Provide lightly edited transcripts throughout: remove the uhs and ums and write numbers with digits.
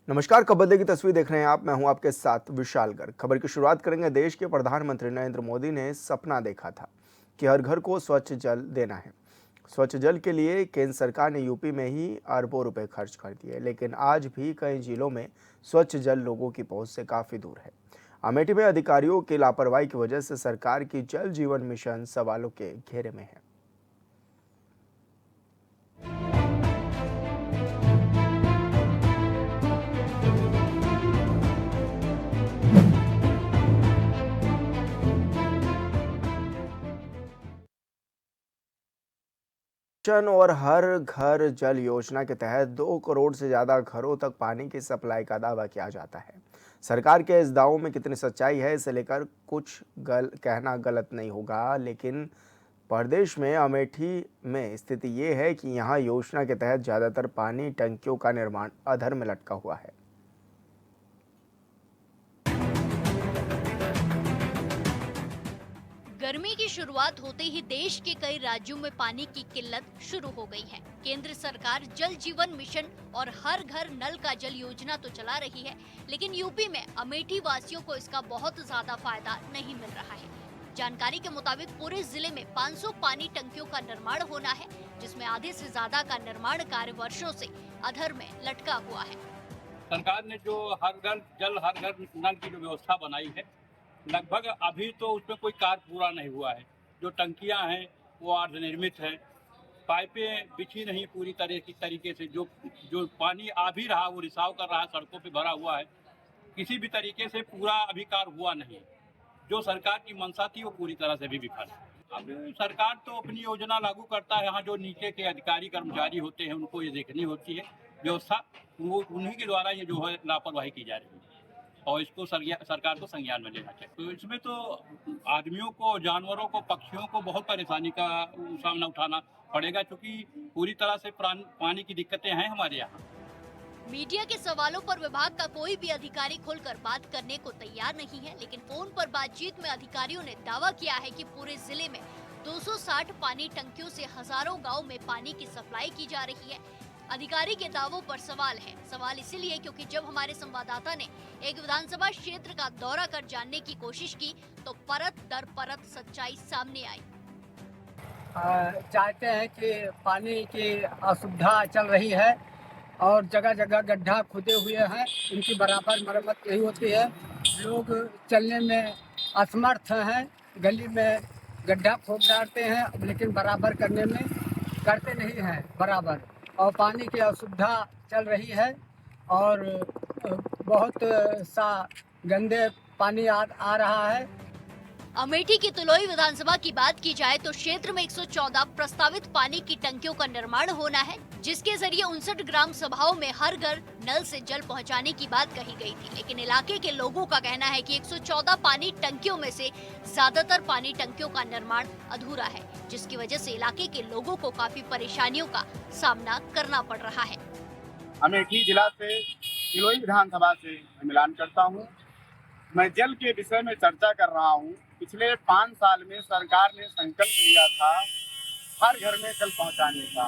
नमस्कार। खबर की तस्वीर देख रहे हैं आप। मैं हूं आपके साथ विशाल गर्ग। खबर की शुरुआत करेंगे। देश के प्रधानमंत्री नरेंद्र मोदी ने सपना देखा था कि हर घर को स्वच्छ जल देना है। स्वच्छ जल के लिए केंद्र सरकार ने यूपी में ही अरबों रुपए खर्च कर दिए, लेकिन आज भी कई जिलों में स्वच्छ जल लोगों की पहुंच से काफी दूर है। अमेठी में अधिकारियों की लापरवाही की वजह से सरकार की जल जीवन मिशन सवालों के घेरे में है। मिशन और हर घर जल योजना के तहत 2 करोड़ से ज़्यादा घरों तक पानी की सप्लाई का दावा किया जाता है। सरकार के इस दावों में कितनी सच्चाई है, इसे लेकर कुछ कहना गलत नहीं होगा, लेकिन प्रदेश में अमेठी में स्थिति ये है कि यहाँ योजना के तहत ज़्यादातर पानी टंकियों का निर्माण अधर में लटका हुआ है। गर्मी की शुरुआत होते ही देश के कई राज्यों में पानी की किल्लत शुरू हो गई है। केंद्र सरकार जल जीवन मिशन और हर घर नल का जल योजना तो चला रही है, लेकिन यूपी में अमेठी वासियों को इसका बहुत ज्यादा फायदा नहीं मिल रहा है। जानकारी के मुताबिक पूरे जिले में 500 पानी टंकियों का निर्माण होना है, जिसमें आधे से ज्यादा का निर्माण कार्य वर्षों से अधर में लटका हुआ है। सरकार ने जो हर घर जल हर घर नल की जो व्यवस्था बनाई है, लगभग अभी तो उसमें कोई कार्य पूरा नहीं हुआ है। जो टंकियां हैं वो अर्धनिर्मित हैं, पाइपें बिछी नहीं पूरी तरीके से। जो जो पानी आ भी रहा वो रिसाव कर रहा है, सड़कों पे भरा हुआ है। किसी भी तरीके से पूरा अभी कार्य हुआ नहीं। जो सरकार की मंशा थी वो पूरी तरह से भी विफल है। अब सरकार तो अपनी योजना लागू करता है, यहाँ जो नीचे के अधिकारी कर्मचारी होते हैं उनको ये देखनी होती है व्यवस्था। वो उन्हीं के द्वारा ये जो है लापरवाही की जा रही है और इसको सरकार को संज्ञान में लेना चाहिए। तो इसमें तो आदमियों को, जानवरों को, पक्षियों को बहुत परेशानी का सामना उठाना पड़ेगा, क्योंकि पूरी तरह से पानी की दिक्कतें हैं हमारे यहाँ। मीडिया के सवालों पर विभाग का कोई भी अधिकारी खुलकर बात करने को तैयार नहीं है, लेकिन फोन पर बातचीत में अधिकारियों ने दावा किया है कि पूरे जिले में 260 पानी टंकियों से हजारों गांव में पानी की सप्लाई की जा रही है। अधिकारी के दावों पर सवाल है। सवाल इसीलिए क्योंकि जब हमारे संवाददाता ने एक विधानसभा क्षेत्र का दौरा कर जानने की कोशिश की, तो परत दर परत सच्चाई सामने आई। चाहते हैं कि पानी की असुविधा चल रही है और जगह जगह गड्ढा खुदे हुए हैं, इनकी बराबर मरम्मत नहीं होती है। लोग चलने में असमर्थ हैं, गली में गड्ढा खोद डालते हैं, लेकिन बराबर करते नहीं हैं बराबर। और पानी की असुविधा चल रही है और बहुत सा गंदे पानी आ रहा है। अमेठी की तुलोई विधानसभा की बात की जाए तो क्षेत्र में 114 प्रस्तावित पानी की टंकियों का निर्माण होना है, जिसके जरिए 59 ग्राम सभाओं में हर घर नल से जल पहुंचाने की बात कही गई थी। लेकिन इलाके के लोगों का कहना है कि 114 पानी टंकियों में से ज्यादातर पानी टंकियों का निर्माण अधूरा है, जिसकी वजह से इलाके के लोगों को काफी परेशानियों का सामना करना पड़ रहा है। अमेठी जिला से तिलोई विधानसभा से मिलान करता हूँ। मैं जल के विषय में चर्चा कर रहा हूँ। पिछले 5 साल में सरकार ने संकल्प लिया था हर घर में जल पहुँचाने का,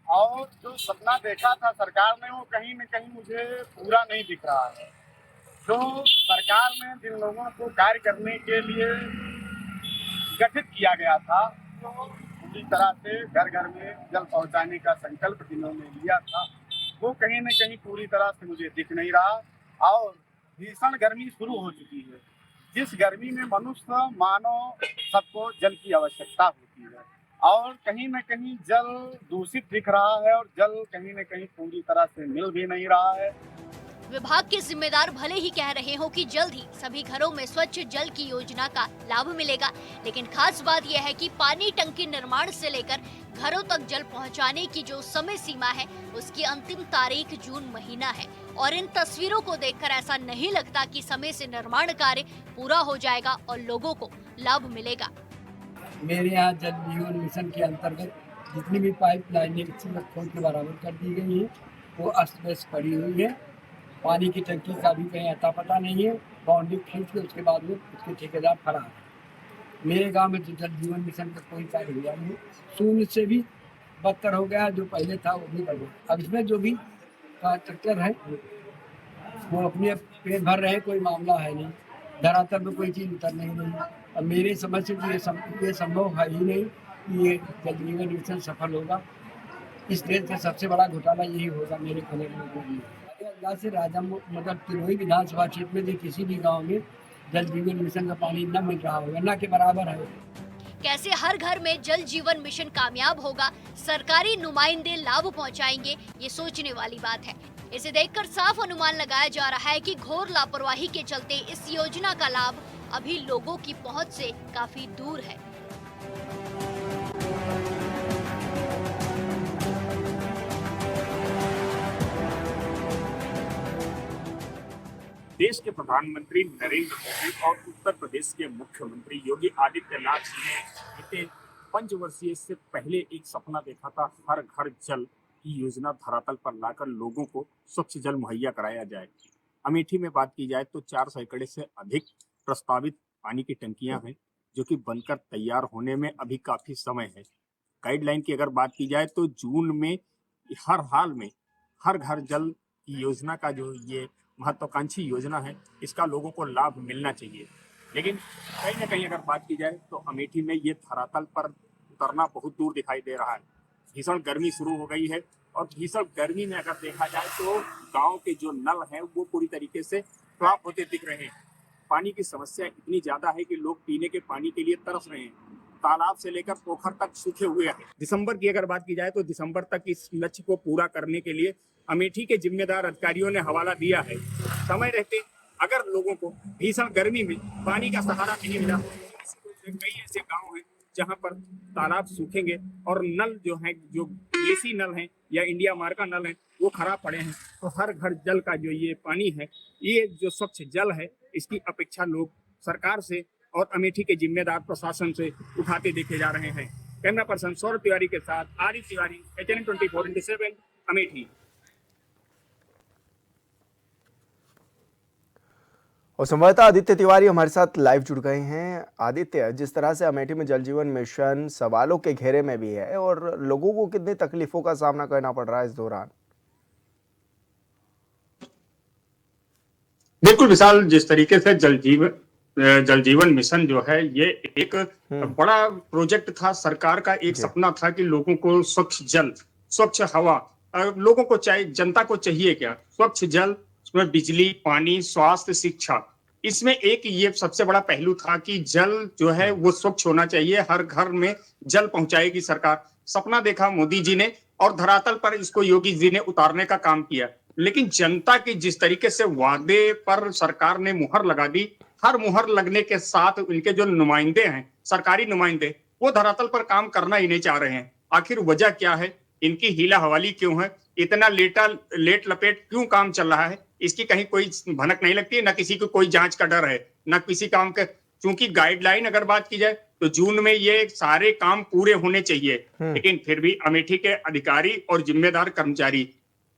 और जो सपना देखा था सरकार ने वो कहीं न कहीं मुझे पूरा नहीं दिख रहा है। जो सरकार ने जिन लोगों को कार्य करने के लिए गठित किया गया था, तो पूरी तरह से घर घर में जल पहुँचाने का संकल्प जिन्होंने लिया था, वो कहीं न कहीं पूरी तरह से मुझे दिख नहीं रहा। और भीषण गर्मी शुरू हो चुकी है, जिस गर्मी में मनुष्य, मानव सबको जल की आवश्यकता होती है, और कहीं न कहीं जल दूषित दिख रहा है और जल कहीं न कहीं पूरी तरह से मिल भी नहीं रहा है। विभाग के जिम्मेदार भले ही कह रहे हो कि जल्द ही सभी घरों में स्वच्छ जल की योजना का लाभ मिलेगा, लेकिन खास बात यह है कि पानी टंकी निर्माण से लेकर घरों तक जल पहुंचाने की जो समय सीमा है, उसकी अंतिम तारीख जून महीना है। और इन तस्वीरों को देखकर ऐसा नहीं लगता कि समय से निर्माण कार्य पूरा हो जाएगा और लोगों को लाभ मिलेगा। मेरे यहाँ जल जीवन मिशन के अंतर्गत जितनी भी पाइप लाइनें खोद के बराबर कर दी गई है, वो अस्त व्यस्त पड़ी हुई है। पानी की टंकी का भी कहीं अता पता नहीं है। बाउंड्री खींच के उसके बाद में उसके ठेकेदार फरार है। मेरे गांव में तो जल जीवन मिशन का कोई कार्य हुआ नहीं, शून्य से भी बदतर हो गया। जो पहले था वो भी बढ़ गया। अब इसमें जो भी कंट्रैक्टर है वो अपने पेट भर रहे, कोई मामला है नहीं, धरातल में कोई चीज़ उतर नहीं रही। अब मेरी समझ से तो ये संभव है ही नहीं कि ये जल जीवन मिशन सफल होगा। इस देश का सबसे बड़ा घोटाला यही होगा मेरे कहने का मतलब। अंदाज से मतलब तिलोई विधानसभा क्षेत्र में जो किसी भी गांव में जल जीवन मिशन का पानी न मिल रहा होगा, न के बराबर है। कैसे हर घर में जल जीवन मिशन कामयाब होगा, सरकारी नुमाइंदे लाभ पहुंचाएंगे, ये सोचने वाली बात है। इसे देखकर साफ अनुमान लगाया जा रहा है कि घोर लापरवाही के चलते इस योजना का लाभ अभी लोगों की पहुंच से काफी दूर है। देश के प्रधानमंत्री नरेंद्र मोदी और उत्तर प्रदेश के मुख्यमंत्री योगी आदित्यनाथ जी ने बीते पंचवर्षीय से पहले एक सपना देखा था, हर घर जल की योजना धरातल पर लाकर लोगों को स्वच्छ जल मुहैया कराया जाए। अमेठी में बात की जाए तो 400 एकड़ से अधिक प्रस्तावित पानी की टंकियां हैं, जो कि बनकर तैयार होने में अभी काफी समय है। गाइडलाइन की अगर बात की जाए तो जून में हर हाल में हर घर जल की योजना का जो ये महत्वाकांक्षी योजना है, इसका लोगों को लाभ मिलना चाहिए। लेकिन कहीं ना कहीं अगर बात की जाए तो अमेठी में ये धरातल पर उतरना बहुत दूर दिखाई दे रहा है। भीषण गर्मी शुरू हो गई है और भीषण गर्मी में अगर देखा जाए तो गांव के जो नल हैं वो पूरी तरीके से खराब होते दिख रहे हैं। पानी की समस्या इतनी ज्यादा है कि लोग पीने के पानी के लिए तरस रहे हैं। तालाब से लेकर पोखर तक सूखे हुए हैं। दिसंबर की अगर बात की जाए तो दिसंबर तक इस लक्ष्य को पूरा करने के लिए अमेठी के जिम्मेदार अधिकारियों ने हवाला दिया है। समय रहते अगर लोगों को भीषण गर्मी में पानी का सहारा नहीं मिला, कई ऐसे गांव हैं जहां पर तालाब सूखेंगे और नल जो है, जो देसी नल हैं या इंडिया मार्क का नल है, वो खराब पड़े हैं। तो हर घर जल का जो ये पानी है, ये जो स्वच्छ जल है, इसकी अपेक्षा लोग सरकार से और अमेठी के जिम्मेदार प्रशासन से उठाते देखे जा रहे हैं। कैमरा पर्सन सौरभ तिवारी के साथ आरिफ तिवारी, HN 24/7 अमेठी। और संवाददाता आदित्य तिवारी हमारे साथ लाइव जुड़ गए हैं। आदित्य, जिस तरह से अमेठी में जल जीवन मिशन सवालों के घेरे में भी है और लोगों को कितनी तकलीफों का सामना करना पड़ रहा है इस दौरान? बिल्कुल विशाल, जिस तरीके से जल जीवन मिशन जो है, ये एक बड़ा प्रोजेक्ट था, सरकार का एक सपना था कि लोगों को स्वच्छ जल, स्वच्छ हवा, लोगों को चाहिए, जनता को चाहिए क्या? स्वच्छ जल, उसमें बिजली, पानी, स्वास्थ्य, शिक्षा। इसमें एक ये सबसे बड़ा पहलू था कि जल जो है वो स्वच्छ होना चाहिए, हर घर में जल पहुंचाएगी सरकार। सपना देखा मोदी जी ने और धरातल पर इसको योगी जी ने उतारने का काम किया। लेकिन जनता की जिस तरीके से वादे पर सरकार ने मुहर लगा दी, हर मुहर लगने के साथ उनके जो नुमाइंदे हैं, सरकारी नुमाइंदे, वो धरातल पर काम करना ही नहीं चाह रहे हैं। आखिर वजह क्या है? इनकी हीला हवाली क्यों है? इतना लेट लपेट क्यों काम चल रहा है? इसकी कहीं कोई भनक नहीं लगती है, न किसी को कोई जांच का डर है, न किसी काम के। क्योंकि गाइडलाइन अगर बात की जाए तो जून में ये सारे काम पूरे होने चाहिए, लेकिन फिर भी अमेठी के अधिकारी और जिम्मेदार कर्मचारी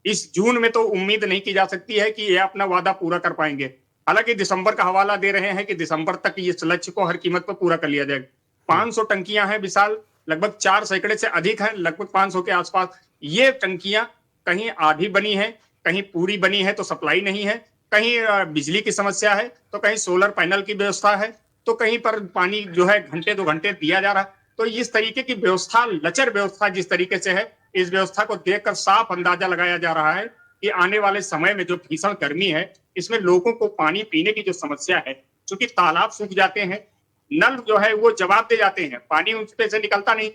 इस जून में तो उम्मीद नहीं की जा सकती है कि ये अपना वादा पूरा कर पाएंगे। हालांकि दिसंबर का हवाला दे रहे हैं कि दिसंबर तक इस लक्ष्य को हर कीमत पर पूरा कर लिया जाएगा। 500 टंकियां हैं विशाल, लगभग 400 एकड़ से अधिक है, लगभग 500 के आसपास। ये टंकियां कहीं आधी बनी है, कहीं पूरी बनी है तो सप्लाई नहीं है, कहीं बिजली की समस्या है, तो कहीं सोलर पैनल की व्यवस्था है, तो कहीं पर पानी जो है घंटे 2 घंटे दिया जा रहा है। तो इस तरीके की व्यवस्था, लचर व्यवस्था जिस तरीके से है, इस व्यवस्था को देखकर साफ अंदाजा लगाया जा रहा है कि आने वाले समय में जो भीषण गर्मी है, इसमें लोगों को पानी पीने की जो समस्या है, चूंकि तालाब सूख जाते हैं, नल जो है वो जवाब दे जाते हैं, पानी उसपे से निकलता नहीं,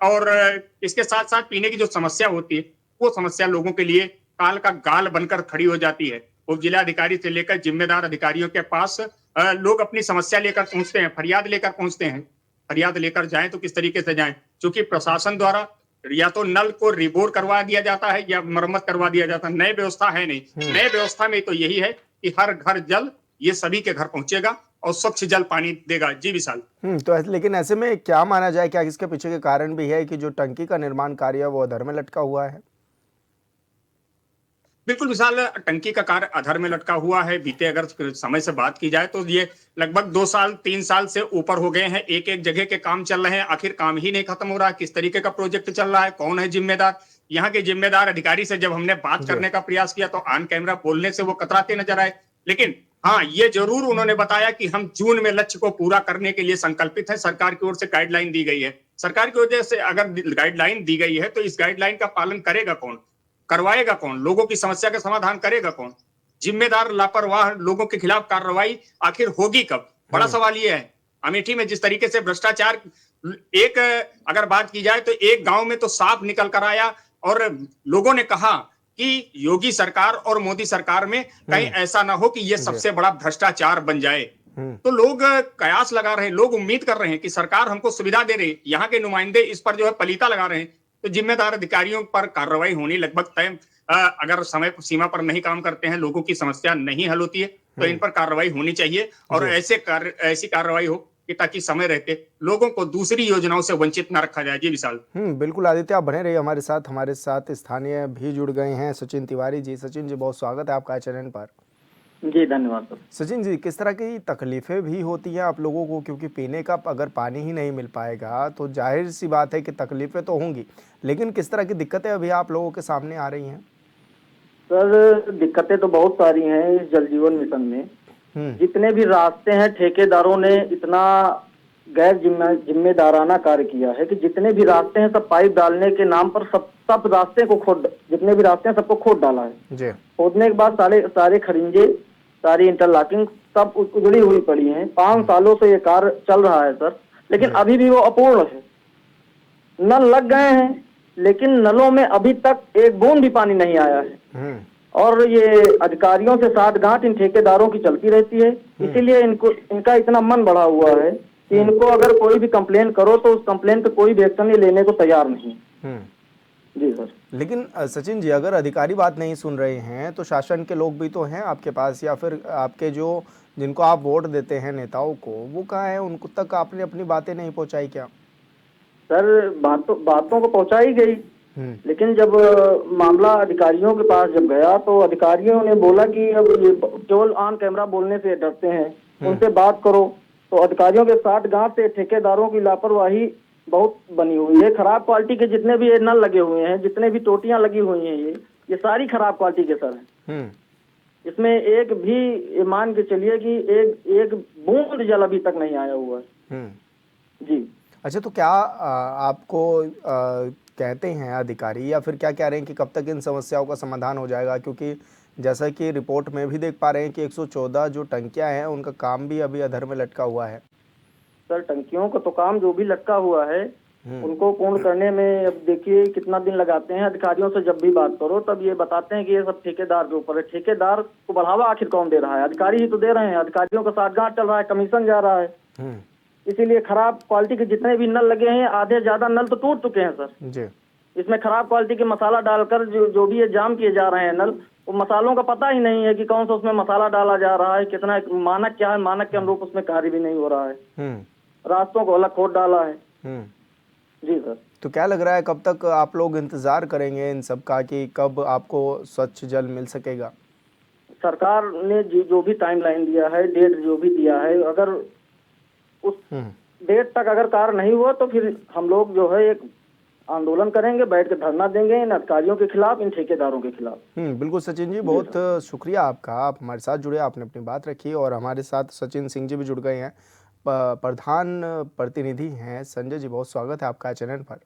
और इसके साथ साथ पीने की जो समस्या होती है, वो समस्या लोगों के लिए काल का गाल बनकर खड़ी हो जाती है। उप जिलाधिकारी से लेकर जिम्मेदार अधिकारियों के पास लोग अपनी समस्या लेकर पहुंचते हैं, फरियाद लेकर पहुंचते हैं। फरियाद लेकर जाएं तो किस तरीके से जाएं? क्योंकि प्रशासन द्वारा या तो नल को रिबोर करवा दिया जाता है या मरम्मत करवा दिया जाता है, नई व्यवस्था है नहीं। नई व्यवस्था में तो यही है कि हर घर जल, ये सभी के घर पहुंचेगा और स्वच्छ जल पानी देगा। जी विशाल। तो लेकिन ऐसे में क्या माना जाए, क्या इसके पीछे के कारण भी है कि जो टंकी का निर्माण कार्य है वो अधर में लटका हुआ है? बिल्कुल विशाल, टंकी का कार्य अधर में लटका हुआ है। बीते अगर समय से बात की जाए तो ये लगभग 2 साल 3 साल से ऊपर हो गए हैं, एक एक जगह के काम चल रहे हैं, आखिर काम ही नहीं खत्म हो रहा है। किस तरीके का प्रोजेक्ट चल रहा है, कौन है जिम्मेदार, यहाँ के जिम्मेदार अधिकारी से जब हमने बात जी। करने का प्रयास किया तो ऑन कैमरा बोलने से वो कतराते नजर आए। लेकिन हाँ, ये जरूर उन्होंने बताया कि हम जून में लक्ष्य को पूरा करने के लिए संकल्पित है। सरकार की ओर से गाइडलाइन दी गई है। सरकार की वजह से अगर गाइडलाइन दी गई है तो इस गाइडलाइन का पालन करेगा कौन, करवाएगा कौन, लोगों की समस्या का समाधान करेगा कौन? जिम्मेदार लापरवाह लोगों के खिलाफ कार्रवाई आखिर होगी कब? बड़ा सवाल ये है। अमेठी में जिस तरीके से भ्रष्टाचार, एक अगर बात की जाए तो एक गांव में तो साफ निकल कर आया और लोगों ने कहा कि योगी सरकार और मोदी सरकार में कहीं ऐसा ना हो कि ये सबसे बड़ा भ्रष्टाचार बन जाए। तो लोग कयास लगा रहे हैं, लोग उम्मीद कर रहे हैं कि सरकार हमको सुविधा दे रही है। यहाँ के नुमाइंदे इस पर जो है पलीता लगा रहे हैं। तो जिम्मेदार अधिकारियों पर कार्रवाई होनी लगभग तय। अगर समय सीमा पर नहीं काम करते हैं, लोगों की समस्या नहीं हल होती है, तो इन पर कार्रवाई होनी चाहिए और ऐसी कार्रवाई हो कि ताकि समय रहते लोगों को दूसरी योजनाओं से वंचित न रखा जाए। जी विशाल। बिल्कुल आदित्य, आप बने रहिए हमारे साथ। हमारे साथ स्थानीय भी जुड़ गए हैं, सचिन तिवारी जी। सचिन जी, बहुत स्वागत है आपका चैनल पर। जी धन्यवाद सर। सचिन जी, किस तरह की तकलीफें भी होती हैं आप लोगों को, क्योंकि पीने का अगर पानी ही नहीं मिल पाएगा तो जाहिर सी बात है कि तकलीफें तो होंगी, लेकिन किस तरह की दिक्कतें अभी आप लोगों के सामने आ रही हैं? सर दिक्कतें तो बहुत सारी हैं इस जल जीवन मिशन में। जितने भी रास्ते हैं ठेकेदारों ने इतना गैर जिम्मेदाराना कार्य किया है कि जितने भी रास्ते हैं सब पाइप डालने के नाम पर सब रास्ते को जितने भी रास्ते हैं सबको खोद डाला है जी। खोदने के बाद सारे खरिंजे, सारी इंटरलॉकिंग सब उजड़ी हुई पड़ी हैं। 5 सालों से ये कार्य चल रहा है सर, लेकिन अभी भी वो अपूर्ण है। नल लग गए हैं लेकिन नलों में अभी तक एक बूंद भी पानी नहीं आया है और ये अधिकारियों से साठगांठ इन ठेकेदारों की चलती रहती है। इसीलिए इनका इतना मन बढ़ा हुआ है कि इनको अगर कोई भी कंप्लेन करो तो उस कंप्लेन पे कोई भी एक्शन लेने को तैयार नहीं। जी सर। लेकिन सचिन जी, अगर अधिकारी बात नहीं सुन रहे हैं तो शासन के लोग भी तो हैं आपके पास, या फिर आपके जो जिनको आप वोट देते हैं नेताओं को, वो कहाँ है? उनको तक आपने अपनी बातें नहीं पहुंचाई क्या? सर बातों को पहुंचाई गई, लेकिन जब मामला अधिकारियों के पास जब गया तो अधिकारियों ने बोला कि अब ये केवल ऑन कैमरा बोलने से डरते हैं, उनसे बात करो। तो अधिकारियों के साठगांठ से ठेकेदारों की लापरवाही बहुत बनी हुई है। खराब क्वालिटी के जितने भी नल लगे हुए हैं, जितने भी टोटियां लगी हुई हैं, ये सारी खराब क्वालिटी के सर हैं। इसमें एक भी मान के चलिए कि एक बूंद जल अभी तक नहीं आया हुआ है। जी। अच्छा, तो क्या आपको कहते हैं अधिकारी, या फिर क्या कह रहे हैं कि कब तक इन समस्याओं का समाधान हो जाएगा? क्योंकि जैसा कि रिपोर्ट में भी देख पा रहे हैं कि 114 जो टंकियां हैं उनका काम भी अभी अधर में लटका हुआ है। सर टंकियों का तो काम जो भी लटका हुआ है उनको पूर्ण करने में अब देखिए कितना दिन लगाते हैं। अधिकारियों से जब भी बात करो तब ये बताते हैं कि ये सब ठेकेदार के ऊपर है। ठेकेदार को बढ़ावा आखिर कौन दे रहा है? अधिकारी ही तो दे रहे हैं। अधिकारियों का साठगांठ चल रहा है, कमीशन जा रहा है। इसीलिए खराब क्वालिटी के जितने भी नल लगे हैं, आधे ज्यादा नल तो टूट चुके हैं सर जी। इसमें खराब क्वालिटी के मसाला डालकर जो भी ये जाम किए जा रहे हैं नल, वो मसालों का पता ही नहीं है कि कौन सा उसमें मसाला डाला जा रहा है, कितना मानक क्या है, मानक के अनुरूप उसमें कार्य भी नहीं हो रहा है। रास्तों को अलग खोद डाला है। जी सर। तो क्या लग रहा है कब तक आप लोग इंतजार करेंगे इन सब का, कि कब आपको स्वच्छ जल मिल सकेगा? सरकार ने जो भी टाइमलाइन दिया है, डेट जो भी दिया है, अगर उस डेट तक अगर कार्य नहीं हुआ तो फिर हम लोग जो है एक आंदोलन करेंगे, बैठ के धरना देंगे इन अधिकारियों के खिलाफ, इन ठेकेदारों के खिलाफ। बिल्कुल सचिन जी, बहुत शुक्रिया आपका, आप हमारे साथ जुड़े, आपने अपनी बात रखी। और हमारे साथ सचिन सिंह जी भी जुड़ गए हैं, प्रधान प्रतिनिधि हैं। संजय जी, बहुत स्वागत है आपका चैनल पर।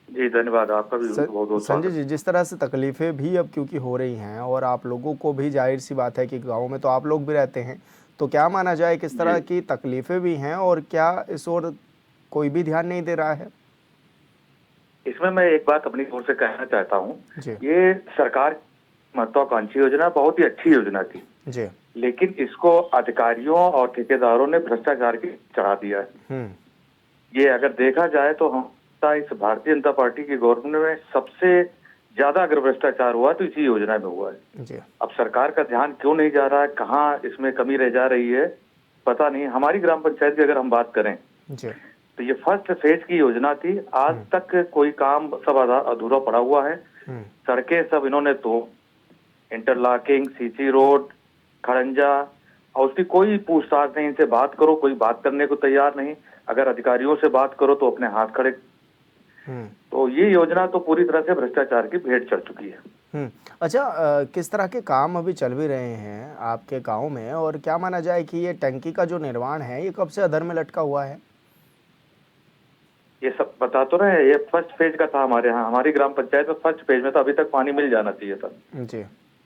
जी धन्यवाद, आपका भी बहुत बहुत संजय जी, जिस तरह से तकलीफें भी अब क्योंकि हो रही हैं और आप लोगों को भी जाहिर सी बात है कि गाँव में तो आप लोग भी रहते हैं, तो क्या माना जाए किस तरह की तकलीफें भी हैं और क्या इस ओर कोई भी ध्यान नहीं दे रहा है? इसमें मैं एक बात अपनी ओर से कहना चाहता हूँ। ये सरकार महत्वाकांक्षी योजना बहुत ही अच्छी योजना थी जी, लेकिन इसको अधिकारियों और ठेकेदारों ने भ्रष्टाचार की चढ़ा दिया है। ये अगर देखा जाए तो हम इस भारतीय जनता पार्टी की गवर्नमेंट में सबसे ज्यादा अगर भ्रष्टाचार हुआ तो इसी योजना में हुआ है जी। अब सरकार का ध्यान क्यों नहीं जा रहा है, कहाँ इसमें कमी रह जा रही है, पता नहीं। हमारी ग्राम पंचायत की अगर हम बात करें जी, तो ये फर्स्ट फेज की योजना थी। आज तक कोई काम सब अधूरा पड़ा हुआ है। सड़कें सब इन्होंने तो इंटरलॉकिंग, सीसी रोड, खड़ंजा, और उसकी कोई पूछताछ नहीं। इनसे बात करो, कोई बात करने को तैयार नहीं। अगर अधिकारियों से बात करो तो अपने हाथ खड़े। तो तो ये योजना तो पूरी तरह से भ्रष्टाचार की भेंट चढ़ चुकी है। अच्छा, किस तरह के काम अभी चल भी रहे हैं आपके गांव में, और क्या माना जाए कि ये टंकी का जो निर्माण है ये कब से अधर में लटका हुआ है? ये सब बता तो रहे हैं, ये फर्स्ट फेज का था हमारे यहाँ, हमारी ग्राम पंचायत में फर्स्ट फेज में, तो अभी तक पानी मिल जाना चाहिए था जी।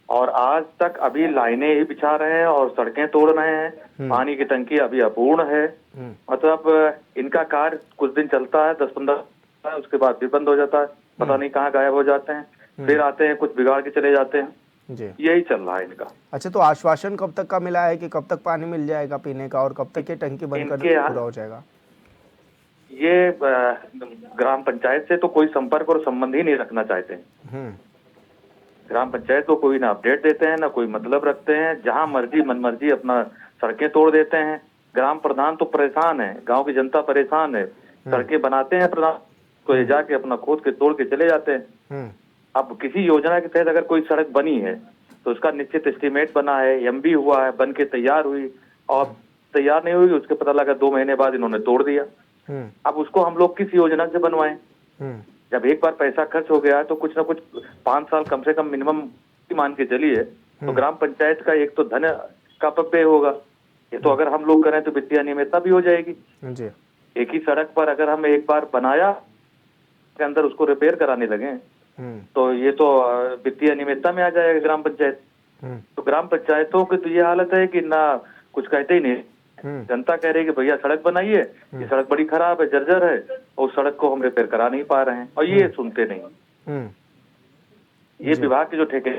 और आज तक अभी लाइनें ही बिछा रहे हैं और सड़कें तोड़ रहे हैं। पानी की टंकी अभी अपूर्ण है। मतलब इनका कार्य कुछ दिन चलता है, 10-15, उसके बाद फिर बंद हो जाता है, पता नहीं कहाँ गायब हो जाते हैं, फिर आते हैं कुछ बिगाड़ के चले जाते हैं जी। यही चल रहा है इनका। अच्छा, तो आश्वासन कब तक का मिला है कि कब तक पानी मिल जाएगा पीने का, और कब तक ये टंकी बंद कर पूरा हो जाएगा? ये ग्राम पंचायत से तो कोई संपर्क और संबंध ही नहीं रखना चाहते हैं। ग्राम पंचायत को कोई ना अपडेट देते हैं, ना कोई मतलब रखते हैं, जहां मर्जी मनमर्जी अपना सड़कें तोड़ देते हैं। ग्राम प्रधान तो परेशान है, गांव की जनता परेशान है। सड़कें बनाते हैं प्रधान को, ये जाके अपना खोद के तोड़ के चले जाते हैं। अब किसी योजना के तहत अगर कोई सड़क बनी है तो उसका निश्चित एस्टीमेट बना है, एमबी हुआ है, बन के तैयार हुई, और तैयार नहीं हुई, उसके पता लगा 2 महीने बाद इन्होंने तोड़ दिया। अब उसको हम लोग किस योजना से बनवाएं? जब एक बार पैसा खर्च हो गया तो कुछ ना कुछ 5 साल कम से कम मिनिमम मान के चलिए, तो ग्राम पंचायत का एक तो धन का अपव्यय होगा। ये तो अगर हम लोग करें तो वित्तीय अनियमितता भी हो जाएगी जी। एक ही सड़क पर अगर हम एक बार बनाया के अंदर उसको रिपेयर कराने लगे तो ये तो वित्तीय अनियमितता में आ जाएगा ग्राम पंचायत। तो ग्राम पंचायतों की तो ये हालत है कि ना कुछ कहते ही नहीं, जनता कह रही है कि भैया सड़क बनाइए, ये सड़क बड़ी खराब है, जर्जर है, और उस सड़क को हम रिपेयर करा नहीं पा रहे हैं, और ये सुनते नहीं। ये विभाग के जो ठेके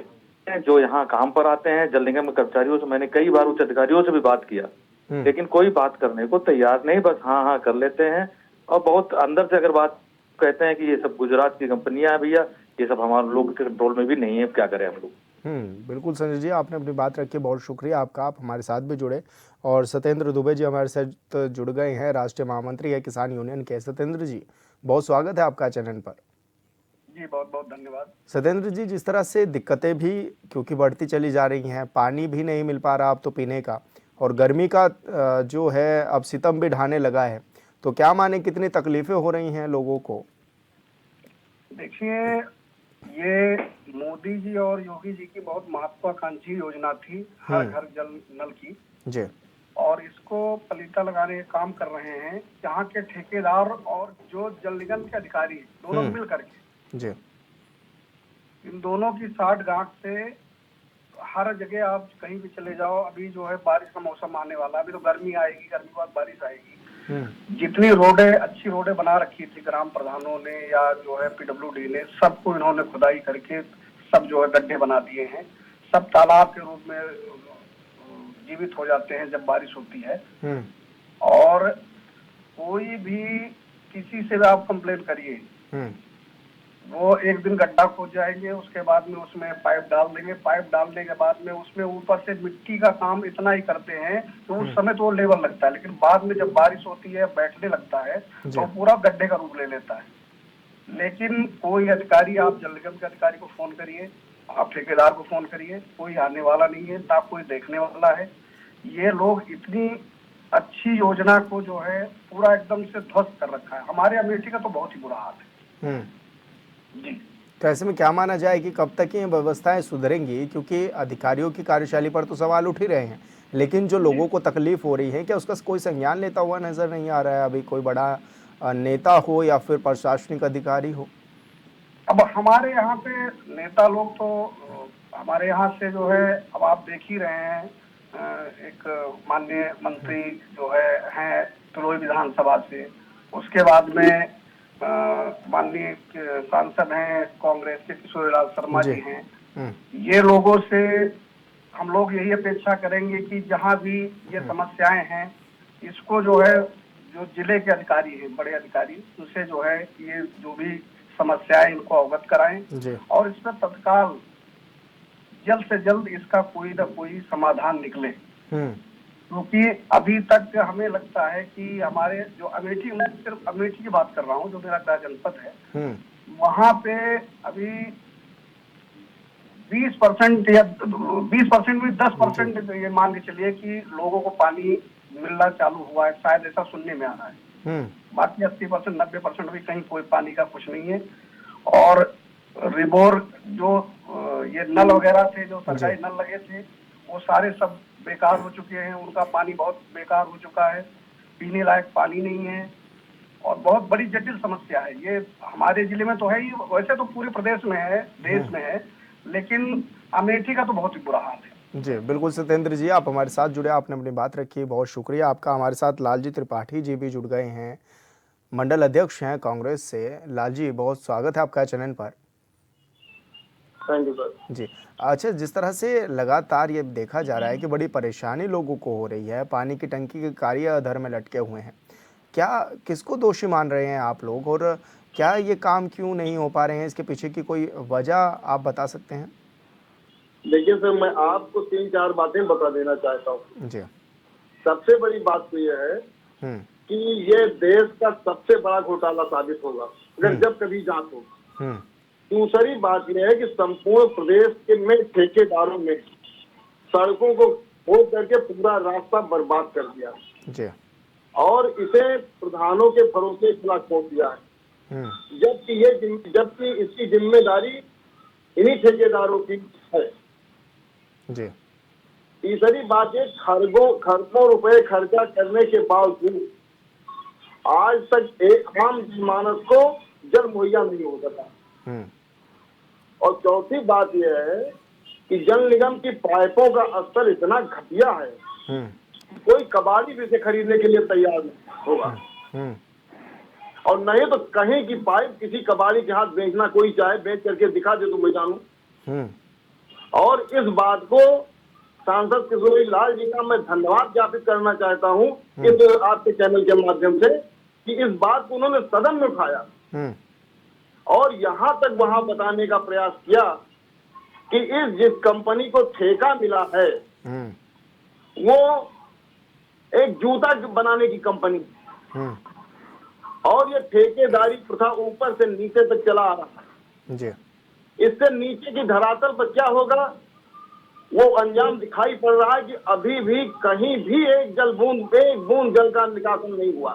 हैं जो यहाँ काम पर आते हैं, जल निगम के कर्मचारियों से मैंने कई बार उच्च अधिकारियों से भी बात किया, लेकिन कोई बात करने को तैयार नहीं, बस हाँ हाँ कर लेते हैं। और बहुत अंदर से अगर बात कहते हैं कि ये सब गुजरात की कंपनियां हैं भैया, ये सब हमारे लोग के कंट्रोल में भी नहीं है, क्या करें हम लोग। बिल्कुल संजय जी, आपने अपनी बात रखी, बहुत शुक्रिया आपका, आप हमारे साथ भी जुड़े। और सत्येंद्र दुबे जी हमारे साथ जुड़ गए हैं, राष्ट्रीय महामंत्री है किसान यूनियन के। सत्येंद्र जी, बहुत स्वागत है आपका चैनल पर। जी बहुत बहुत धन्यवाद। सत्येंद्र जी, जिस तरह से दिक्कतें भी क्योंकि बढ़ती चली जा रही हैं, पानी भी नहीं मिल पा रहा अब तो पीने का, और गर्मी का जो है अब सितम भी ढाने लगा है, तो क्या माने कितनी तकलीफें हो रही हैं लोगों को? देखिए, ये मोदी जी और योगी जी की बहुत महत्वाकांक्षी योजना थी, हर घर जल नल की जी, और इसको पलीता लगाने का काम कर रहे हैं यहाँ के ठेकेदार और जो जल निगम के अधिकारी दोनों मिल करके जी। इन दोनों की साठगांठ से हर जगह आप कहीं भी चले जाओ, अभी जो है बारिश का मौसम आने वाला, अभी तो गर्मी आएगी, गर्मी के बाद बारिश आएगी। जितनी रोडें अच्छी रोडें बना रखी थी ग्राम प्रधानों ने या जो है पीडब्ल्यूडी ने, सबको इन्होंने खुदाई करके सब जो है गड्ढे बना दिए हैं, सब तालाब के रूप में जीवित हो जाते हैं जब बारिश होती है। और कोई भी किसी से भी आप कंप्लेन करिए, वो एक दिन गड्ढा खोद जाएंगे, उसके बाद में उसमें पाइप डाल देंगे, पाइप डालने के बाद में उसमें ऊपर से मिट्टी का काम इतना ही करते हैं तो उस समय तो वो लेवल लगता है, लेकिन बाद में जब बारिश होती है बैठने लगता है तो पूरा गड्ढे का रूप ले लेता है। लेकिन कोई अधिकारी, आप जल निगम के अधिकारी को फोन करिए, आप ठेकेदार को फोन करिए, कोई आने वाला नहीं है, ना कोई देखने वाला है। ये लोग इतनी अच्छी योजना को जो है पूरा एकदम से ध्वस्त कर रखा है। हमारे अमेठी का तो बहुत ही बुरा हाल है जी। तो ऐसे में क्या माना जाए कि कब तक ये व्यवस्थाएं सुधरेंगी? क्योंकि अधिकारियों की कार्यशैली पर तो सवाल उठ ही रहे हैं, लेकिन जो लोगों को तकलीफ हो रही है, क्या उसका कोई संज्ञान लेता हुआ नजर नहीं आ रहा है अभी? कोई बड़ा नेता हो या फिर प्रशासनिक अधिकारी हो? अब हमारे यहाँ पे नेता लोग तो हमारे यहाँ से जो है, अब आप देख ही रहे हैं, एक माननीय मंत्री जो है तुलोई विधानसभा से, उसके बाद में माननीय सांसद हैं कांग्रेस के किशोरीलाल शर्मा जी हैं। ये लोगों से हम लोग यही अपेक्षा करेंगे कि जहां भी ये समस्याएं हैं, इसको जो है जो जिले के अधिकारी हैं, बड़े अधिकारी, उनसे जो है ये जो भी समस्याएं इनको अवगत कराएं और इसमें तत्काल जल्द से जल्द इसका कोई न कोई समाधान निकले। क्योंकि अभी तक हमें लगता है कि हमारे जो अमेठी, सिर्फ अमेठी की बात कर रहा हूँ जो मेरा गृह जनपद है, वहाँ पे अभी 20% या 20% भी 10% ये मान के चलिए कि लोगों को पानी मिलना चालू हुआ है, शायद ऐसा सुनने में आ रहा है। बाकी 80% 90% भी कहीं कोई पानी का कुछ नहीं है। और रिबोर जो ये नल वगैरह थे, जो सरकारी नल लगे थे, वो सारे सब बेकार हो चुके हैं। उनका पानी बहुत बेकार हो चुका है, पीने लायक पानी नहीं है और बहुत बड़ी जटिल समस्या है। ये हमारे जिले में तो है ही, वैसे तो पूरे प्रदेश में है, देश में है, लेकिन अमेठी का तो बहुत ही बुरा हाल है। जी बिल्कुल सत्येंद्र जी, आप हमारे साथ जुड़े, आपने अपनी बात रखी, बहुत शुक्रिया आपका। हमारे साथ लालजी त्रिपाठी जी भी जुड़ गए हैं, मंडल अध्यक्ष हैं कांग्रेस से। लालजी, बहुत स्वागत है आपका चैनल पर। जी अच्छा, जिस तरह से लगातार ये देखा जा रहा है कि बड़ी परेशानी लोगों को हो रही है, पानी की टंकी के कार्य अधर में लटके हुए हैं, क्या किसको दोषी मान रहे हैं आप लोग, और क्या ये काम क्यों नहीं हो पा रहे हैं? इसके पीछे की कोई वजह आप बता सकते हैं? देखिए सर, मैं आपको 3-4 बातें बता देना चाहता हूँ। जी। सबसे बड़ी बात तो यह है कि ये देश का सबसे बड़ा घोटाला साबित होगा अगर जब कभी जांच हो। दूसरी बात यह है कि संपूर्ण प्रदेश के में ठेकेदारों ने सड़कों को खोद करके पूरा रास्ता बर्बाद कर दिया जी, और इसे प्रधानों के भरोसे खुला छोड़ दिया है, जबकि इसकी जिम्मेदारी इन्हीं ठेकेदारों की है। जी। तीसरी बात है, खरबों रुपए खर्चा करने के बावजूद आज तक एक आम मानस को जल मुहैया नहीं हो सका। और चौथी बात यह है कि जल निगम की पाइपों का स्तर इतना घटिया है, कोई कबाड़ी भी इसे खरीदने के लिए तैयार नहीं होगा। और नहीं तो कहीं की पाइप किसी कबाड़ी के हाथ बेचना कोई चाहे, बेच करके दिखा दे तो मैं जानूं। और इस बात को सांसद किशोरी लाल जी का मैं धन्यवाद ज्ञापित करना चाहता हूं इस आपके चैनल के माध्यम से कि इस बात को उन्होंने सदन में उठाया और यहां तक वहां बताने का प्रयास किया कि जिस कंपनी को ठेका मिला है वो एक जूता बनाने की कंपनी और ये ठेकेदारी प्रथा ऊपर से नीचे तक चला आ रहा है जी। इससे नीचे की धरातल पर क्या होगा वो अंजाम दिखाई पड़ रहा है कि अभी भी कहीं भी एक बूंद जल का निकासन नहीं हुआ।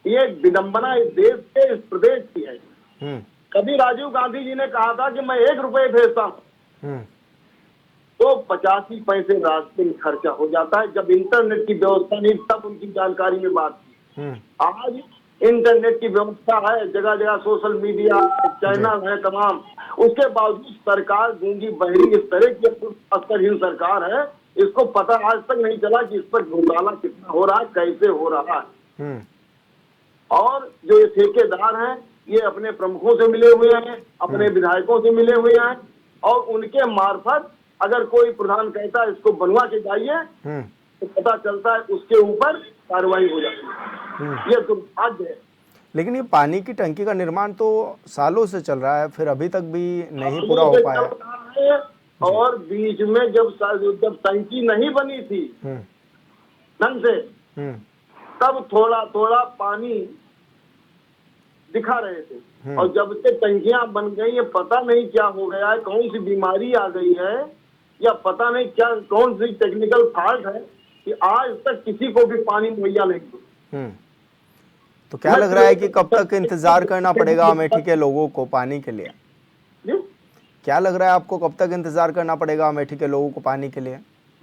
ये विडंबना इस देश के, इस प्रदेश की है। कभी राजीव गांधी जी ने कहा था कि मैं 1 रुपए भेजता हूं तो 85 पैसे रास्ते में खर्चा हो जाता है। जब इंटरनेट की व्यवस्था नहीं तब उनकी जानकारी में बात की। आज इंटरनेट की व्यवस्था है, जगह जगह सोशल मीडिया चैनल है तमाम, उसके बावजूद सरकार गूंगी बहरी इस तरह की स्तरहीन सरकार है, इसको पता आज तक नहीं चला कि इस पर घोटाला कितना हो रहा है, कैसे हो रहा है। और जो ये ठेकेदार हैं ये अपने प्रमुखों से मिले हुए हैं, अपने विधायकों से मिले हुए हैं और उनके मार्फत अगर कोई प्रधान कहता है इसको बनवा के जाइए तो पता चलता है उसके ऊपर कार्रवाई हो जाती है। ये दुर्भाग्य है। लेकिन ये पानी की टंकी का निर्माण तो सालों से चल रहा है, फिर अभी तक भी नहीं पूरा हो पाया। और बीच में जब टंकी नहीं बनी थी ढंग से तब थोड़ा थोड़ा पानी दिखा रहे थे और जब से टंकियां बन गई है पता नहीं क्या हो गया है, कौन सी बीमारी आ गई है या पता नहीं क्या कौन सी टेक्निकल फॉल्ट है कि आज तक किसी को भी पानी मुहैया नहीं हुआ। तो क्या लग रहा है कि कब तक इंतजार करना पड़ेगा अमेठी के लोगों को पानी के लिए? क्या लग रहा है आपको, कब तक इंतजार करना पड़ेगा अमेठी के लोगों को पानी के लिए?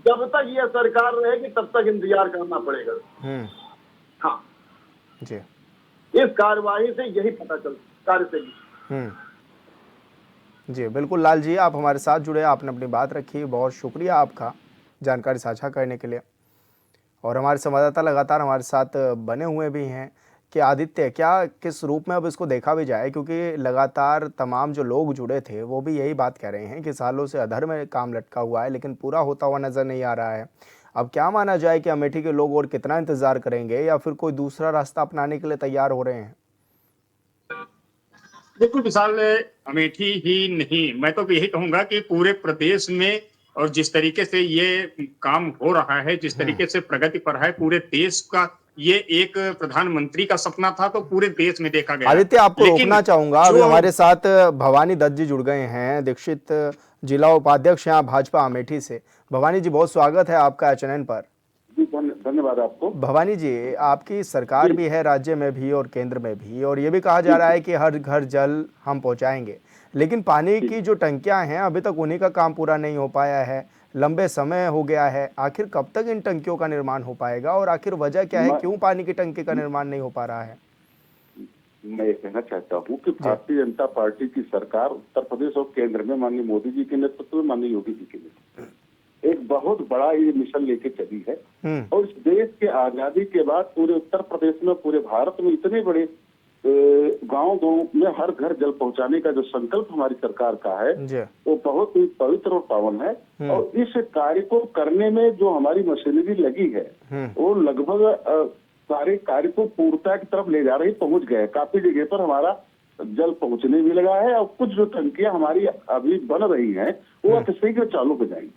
जब तक ये सरकार रहेगी तब तक इंतजार करना पड़ेगा। हाँ जी, इस कार्यवाही से यही पता चलता कार्य से। जी बिल्कुल लाल जी, आप हमारे साथ जुड़े, आपने अपनी बात रखी, बहुत शुक्रिया आपका जानकारी साझा करने के लिए। और हमारे संवाददाता लगातार हमारे साथ बने हुए भी हैं कि आदित्य, क्या किस रूप में अब इसको देखा भी जाए, क्योंकि लगातार तमाम जो लोग जुड़े थे वो भी यही बात कह रहे हैं कि सालों से अधर में काम लटका हुआ है लेकिन पूरा होता हुआ नजर नहीं आ रहा है। अब क्या माना जाए कि अमेठी के लोग और कितना इंतजार करेंगे या फिर कोई दूसरा रास्ता अपनाने के लिए तैयार हो रहे हैं? देखो विशाल, अमेठी ही नहीं, मैं तो यही कहूंगा कि पूरे प्रदेश में और जिस तरीके से ये काम हो रहा है, जिस तरीके से प्रगति पर है, पूरे देश का ये एक प्रधानमंत्री का सपना था तो पूरे देश में देखा गया। आदित्य, आपको रोकना चाहूंगा, अभी हमारे साथ भवानी दत्त जी जुड़ गए हैं, दीक्षित जिला उपाध्यक्ष यहाँ भाजपा अमेठी से। भवानी जी, बहुत स्वागत है आपका चैनल पर। जी धन्यवाद आपको। भवानी जी, आपकी सरकार भी है राज्य में भी और केंद्र में भी, और ये भी कहा जा रहा है कि हर घर जल हम पहुंचाएंगे, लेकिन पानी की जो टंकियां हैं अभी तक उन्हीं का काम पूरा नहीं हो पाया है, लंबे समय हो गया है। आखिर कब तक इन टंकियों का निर्माण हो पाएगा और आखिर वजह क्या है, क्यों पानी की टंकी का निर्माण नहीं हो पा रहा है? मैं ये कहना चाहता हूँ कि भारतीय जनता पार्टी की सरकार उत्तर प्रदेश और केंद्र में माननीय मोदी जी के नेतृत्व में, माननीय योगी जी के नेतृत्व में एक बहुत बड़ा ये मिशन लेके चली है। और इस देश के आजादी के बाद पूरे उत्तर प्रदेश में, पूरे भारत में इतने बड़े गांव में हर घर जल पहुंचाने का जो संकल्प हमारी सरकार का है वो बहुत ही पवित्र और पावन है। और इस कार्य को करने में जो हमारी मशीनरी लगी है वो लगभग सारे कार्य को पूर्णता की तरफ ले जा रही, पहुंच गए। काफी जगह पर हमारा जल पहुंचने भी लगा है और कुछ जो टंकियां हमारी अभी बन रही हैं वो अतिशीघ्र चालू हो जाएंगी।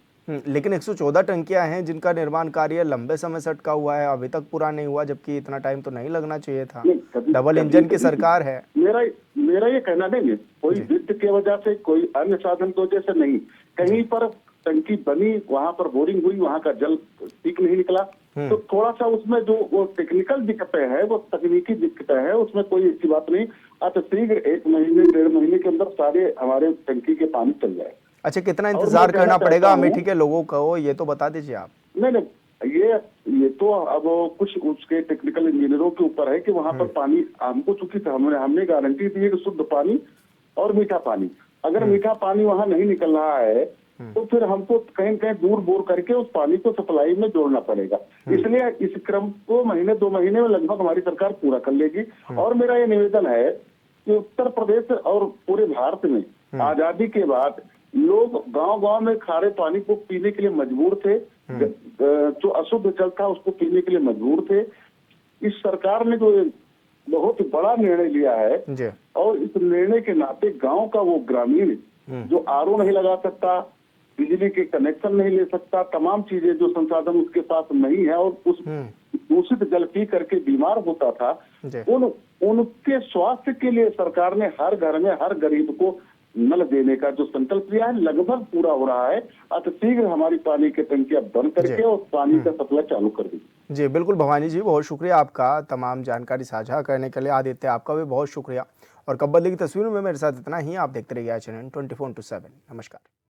लेकिन 114 टंकियां हैं जिनका निर्माण कार्य लंबे समय से अटका हुआ है, अभी तक पूरा नहीं हुआ, जबकि इतना टाइम तो नहीं लगना चाहिए था। डबल इंजन की सरकार है। मेरा ये कहना नहीं है, कोई वित्त की वजह से, कोई अन्य साधन की वजह से नहीं, कहीं पर टंकी बनी, वहां पर बोरिंग हुई, वहां का जल ठीक नहीं निकला, तो थोड़ा सा उसमें जो वो टेक्निकल दिक्कतें हैं, वो तकनीकी दिक्कतें हैं, उसमें कोई ऐसी बात नहीं। अतिशीघ्र 1 महीने 1.5 महीने के अंदर सारे हमारे टंकी के पानी चल जाए। अच्छा, कितना इंतजार करना पड़ेगा अमेठी के लोगों को, ये तो बता दीजिए आप। नहीं, ये तो अब कुछ उसके टेक्निकल इंजीनियरों के ऊपर है कि वहां पर पानी हमको, चूंकि हमने गारंटी दी है कि शुद्ध पानी और मीठा पानी, अगर मीठा पानी वहां नहीं निकल रहा है तो फिर हमको कहीं कहीं दूर बोर करके उस पानी को सप्लाई में जोड़ना पड़ेगा। इसलिए इस क्रम को 1-2 महीने में लगभग हमारी सरकार पूरा कर लेगी। और मेरा ये निवेदन है कि उत्तर प्रदेश और पूरे भारत में आजादी के बाद लोग गांव-गांव में खारे पानी को पीने के लिए मजबूर थे, जो अशुद्ध जल था उसको पीने के लिए मजबूर थे। इस सरकार ने जो बहुत बड़ा निर्णय लिया है और इस निर्णय के नाते गांव का वो ग्रामीण जो आरओ नहीं लगा सकता, बिजली के कनेक्शन नहीं ले सकता, तमाम चीजें जो संसाधन उसके पास नहीं है और उस दूषित जल पी करके बीमार होता था, उनके स्वास्थ्य के लिए सरकार ने हर घर में हर गरीब को नल देने का जो संकल्प लिया है लगभग पूरा हो रहा है। अतिशीघ्र हमारी पानी की टंकियां बंद करके और पानी का सप्लाई चालू कर दी। जी बिल्कुल भवानी जी, बहुत शुक्रिया आपका तमाम जानकारी साझा करने के लिए। आदित्य, आपका भी बहुत शुक्रिया। और कब बदली की तस्वीरों में मेरे साथ इतना ही। आप देखते रहिए चैनल 24/7। नमस्कार।